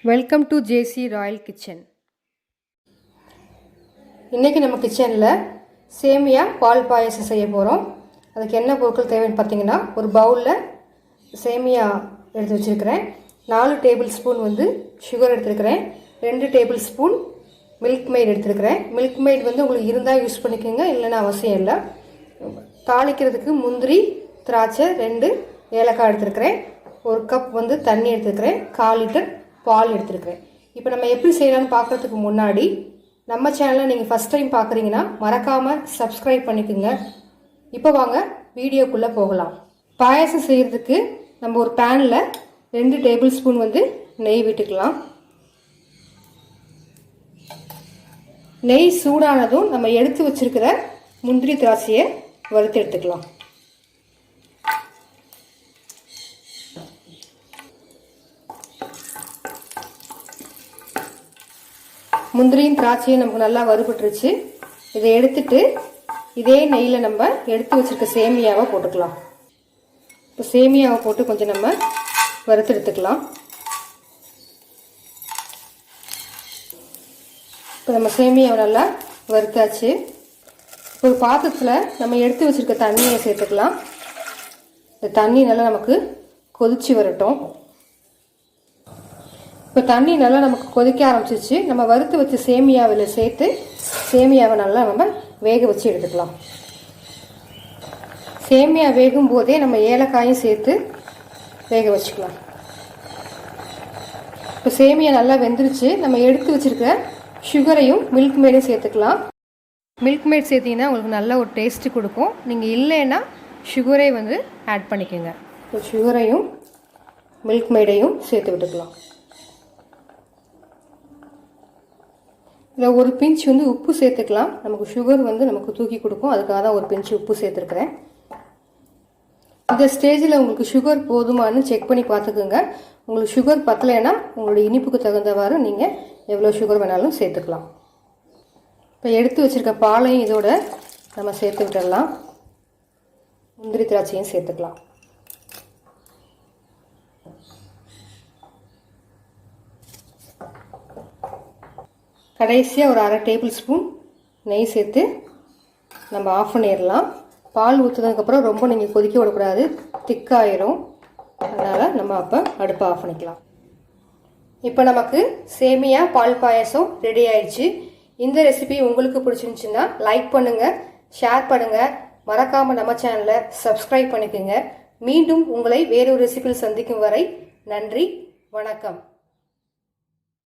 Welcome to JC royal kitchen. இன்றைக்கி நம்ம கிச்சனில் சேமியா பால் பாயசம் செய்ய போகிறோம். அதுக்கு என்ன பொருட்கள் தேவைன்னு பார்த்தீங்கன்னா, ஒரு பவுலில் சேமியா எடுத்து வச்சுருக்கிறேன், 4 டேபிள் ஸ்பூன் சுகர் எடுத்துருக்கிறேன், 2 டேபிள் ஸ்பூன் மில்க் மெய்ட் எடுத்துருக்கிறேன். மில்க் மெய்ட் உங்களுக்கு இருந்தால் யூஸ் பண்ணிக்கோங்க, இல்லைன்னா அவசியம் இல்லை. தாளிக்கிறதுக்கு முந்திரி, திராட்சை, 2 ஏலக்காய் எடுத்துருக்கிறேன், 1 கப் தண்ணி எடுத்துருக்கிறேன், 1/4 லிட்டர் பால் எடுத்துருக்கிறேன். இப்போ நம்ம எப்படி செய்யலாம்னு பார்க்குறதுக்கு முன்னாடி நம்ம சேனலை நீங்கள் ஃபஸ்ட் டைம் பார்க்குறீங்கன்னா மறக்காமல் சப்ஸ்கிரைப் பண்ணிக்கோங்க. இப்போ வாங்க வீடியோக்குள்ளே போகலாம். பாயாசம் செய்கிறதுக்கு நம்ம ஒரு பேனில் 2 டேபிள் ஸ்பூன் நெய் விட்டுக்கலாம். நெய் சூடானதும் நம்ம எடுத்து வச்சுருக்கிற முந்திரி திராட்சையை வறுத்து எடுத்துக்கலாம். முந்திரியும் திராட்சையும் நமக்கு நல்லா வறுபட்டுருச்சு. இதை எடுத்துட்டு இதே நெய்யில் நம்ம எடுத்து வச்சுருக்க சேமியாவை போட்டுக்கலாம். இப்போ சேமியாவை போட்டு கொஞ்சம் நம்ம வறுத்து எடுத்துக்கலாம். இப்போ நம்ம சேமியாவை நல்லா வறுத்தாச்சு. ஒரு பாத்திரத்தில் நம்ம எடுத்து வச்சுருக்க தண்ணியை சேர்த்துக்கலாம். இந்த தண்ணி நல்லா நமக்கு கொதிச்சு வரட்டும். இப்போ தண்ணி நல்லா நமக்கு கொதிக்க ஆரம்பிச்சிச்சு. நம்ம வறுத்து வச்சு சேமியாவில் சேர்த்து சேமியாவை நல்லா நம்ம வேக வச்சு எடுத்துக்கலாம். சேமியா வேகும் போதே நம்ம ஏலக்காயும் சேர்த்து வேக வச்சுக்கலாம். இப்போ சேமியா நல்லா வெந்துருச்சு. நம்ம எடுத்து வச்சுருக்க சுகரையும் மில்க் மேடையும் சேர்த்துக்கலாம். மில்க் மேட் சேர்த்திங்கன்னா உங்களுக்கு நல்ல ஒரு டேஸ்ட்டு கொடுக்கும். நீங்கள் இல்லைன்னா சுகரை ஆட் பண்ணிக்கோங்க. இப்போ சுகரையும் மில்க் மேடையும் சேர்த்து விட்டுக்கலாம். இதில் ஒரு பிஞ்ச் உப்பு சேர்த்துக்கலாம். நமக்கு சுகர் நமக்கு தூக்கி கொடுக்கும், அதுக்காக தான் ஒரு பிஞ்ச் உப்பு சேர்த்துருக்குறேன். இந்த ஸ்டேஜில் உங்களுக்கு சுகர் போதுமானு செக் பண்ணி பார்த்துக்குங்க. உங்களுக்கு சுகர் பத்தலைன்னா உங்களுடைய இனிப்புக்கு தகுந்தவாறு நீங்கள் எவ்வளோ சுகர் வேணாலும் சேர்த்துக்கலாம். இப்போ எடுத்து வச்சுருக்க பாலையும் இதோட நம்ம சேர்த்து விட்டுடலாம். முந்திரி திராட்சையும் சேர்த்துக்கலாம். கடைசியாக ஒரு 1/2 டேபிள் ஸ்பூன் நெய் சேர்த்து நம்ம ஆஃப் பண்ணிடலாம். பால் ஊற்றுனதுக்கப்புறம் ரொம்ப நீங்கள் கொதிக்க விடக்கூடாது, திக்காயிரும். அதனால் நம்ம அப்போ அடுப்பை ஆஃப் பண்ணிக்கலாம். இப்போ நமக்கு சேமியா பால் பாயசம் ரெடி ஆயிடுச்சு. இந்த ரெசிபி உங்களுக்கு பிடிச்சிருந்துச்சுன்னா லைக் பண்ணுங்கள், ஷேர் பண்ணுங்கள், மறக்காமல் நம்ம சேனலை சப்ஸ்கிரைப் பண்ணிக்கோங்க. மீண்டும் உங்களை வேறொரு ரெசிபியில் சந்திக்கும் வரை நன்றி, வணக்கம்.